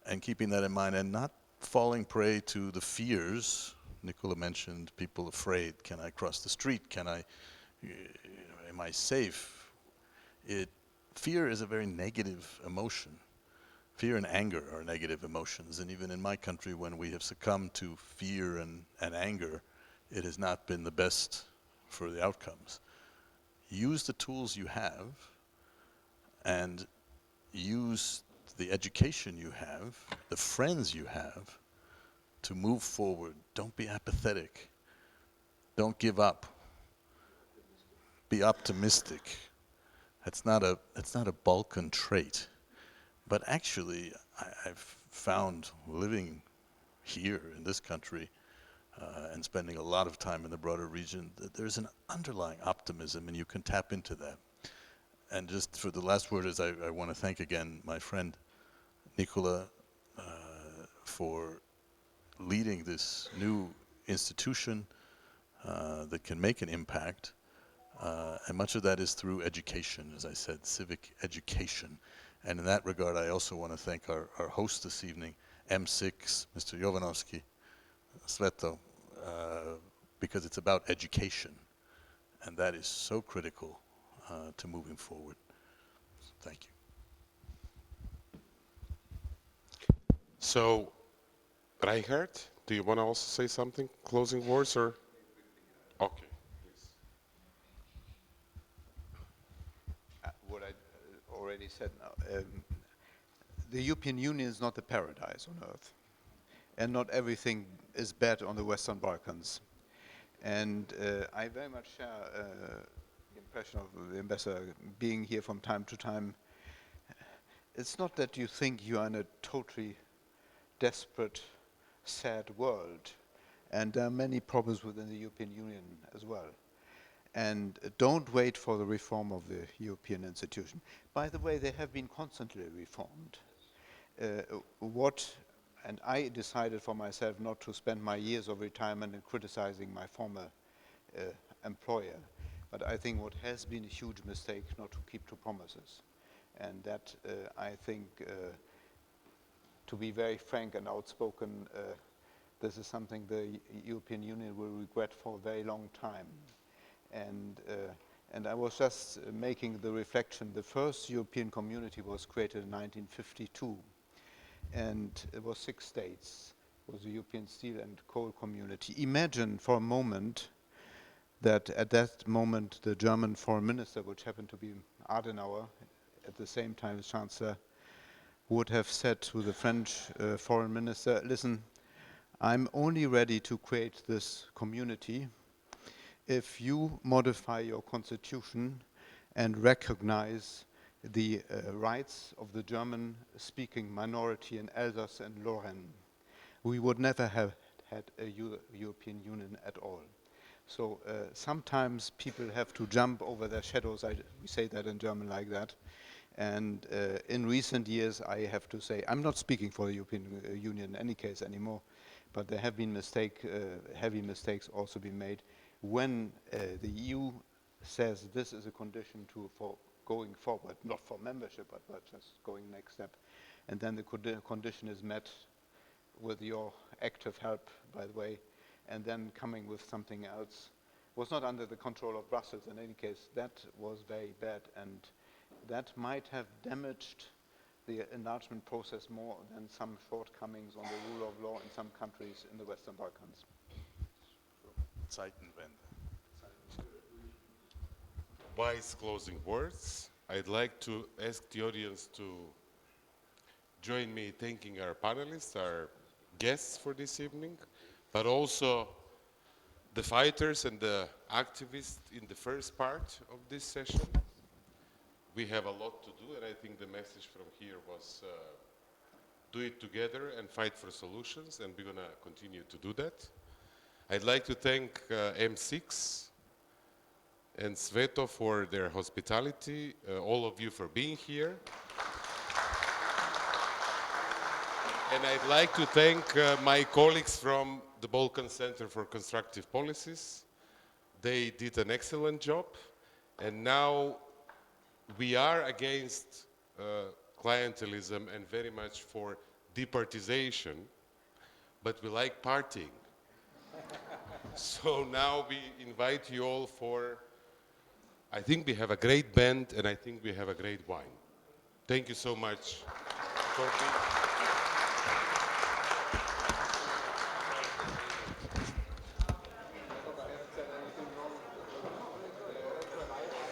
and keeping that in mind and not falling prey to the fears. Nicola mentioned people afraid. Can I cross the street? Am I safe? Fear is a very negative emotion. Fear and anger are negative emotions. And even in my country, when we have succumbed to fear and anger, it has not been the best for the outcomes. Use the tools you have and use the education you have, the friends you have, to move forward. Don't be apathetic. Don't give up. be optimistic. It's not a Balkan trait. But actually, I've found living here in this country and spending a lot of time in the broader region, that there's an underlying optimism, and you can tap into that. And just for the last word is I want to thank again my friend Nicola for leading this new institution that can make an impact. And much of that is through education, as I said, civic education. And in that regard, I also want to thank our host this evening, M6, Mr. Jovanovski, Sveto, because it's about education. And that is so critical to moving forward. So thank you. So, Reinhard, do you want to also say something, closing words, or? Okay, please. What I already said now, the European Union is not a paradise on earth, and not everything is bad on the Western Balkans. And I very much share the impression of the ambassador being here from time to time. It's not that you think you are in a totally desperate, sad world, and there are many problems within the European Union as well. And don't wait for the reform of the European institution. By the way, they have been constantly reformed. And I decided for myself not to spend my years of retirement in criticizing my former employer. But I think what has been a huge mistake not to keep to promises. And that, I think, to be very frank and outspoken, this is something the European Union will regret for a very long time. And I was just making the reflection, the first European community was created in 1952. And it was 6 states. It was the European Steel and Coal Community. Imagine for a moment that at that moment the German foreign minister, which happened to be Adenauer, at the same time as Chancellor, would have said to the French foreign minister, listen, I'm only ready to create this community if you modify your constitution and recognize the rights of the German-speaking minority in Alsace and Lorraine. We would never have had a European Union at all. So sometimes people have to jump over their shadows. We say that in German like that. And in recent years, I have to say, I'm not speaking for the European Union in any case anymore, but there have been heavy mistakes also been made. When the EU says this is a condition for going forward, not for membership, but just going next step, and then the condition is met with your active help, by the way, and then coming with something else, was not under the control of Brussels in any case. That was very bad, and that might have damaged the enlargement process more than some shortcomings on the rule of law in some countries in the Western Balkans. Zeitenwende. Wise closing words. I'd like to ask the audience to join me thanking our panelists, our guests for this evening, but also the fighters and the activists in the first part of this session. We have a lot to do, and I think the message from here was do it together and fight for solutions, and we're going to continue to do that. I'd like to thank M6 and Sveto for their hospitality, all of you for being here. And I'd like to thank my colleagues from the Balkan Center for Constructive Policies. They did an excellent job, and now we are against clientelism and very much for departization, but we like partying. So now we invite you all for, I think we have a great band and I think we have a great wine. Thank you so much for being here.